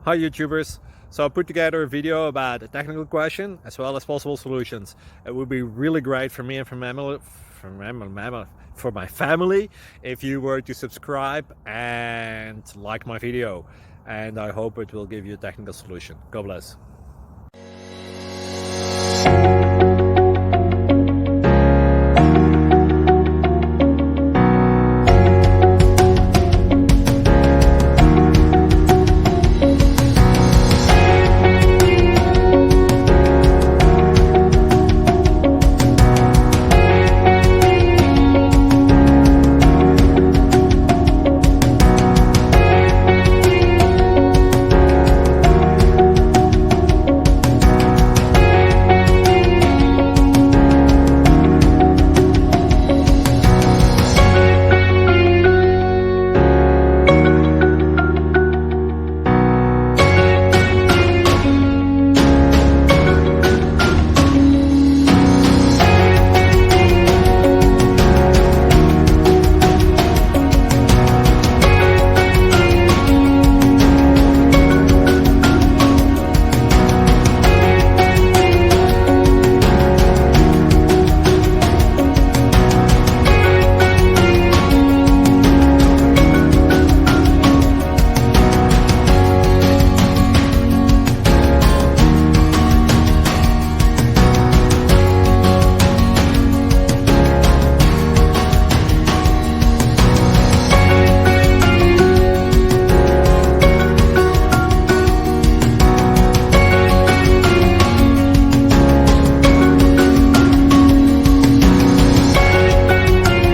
Hi YouTubers! So I put together a video about a technical question as well as possible solutions. It would be really great for me and for my family if you were to subscribe and like my video, and I hope it will give you a technical solution. God bless.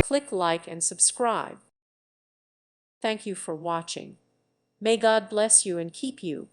Click like and subscribe. Thank you for watching. May God bless you and keep you.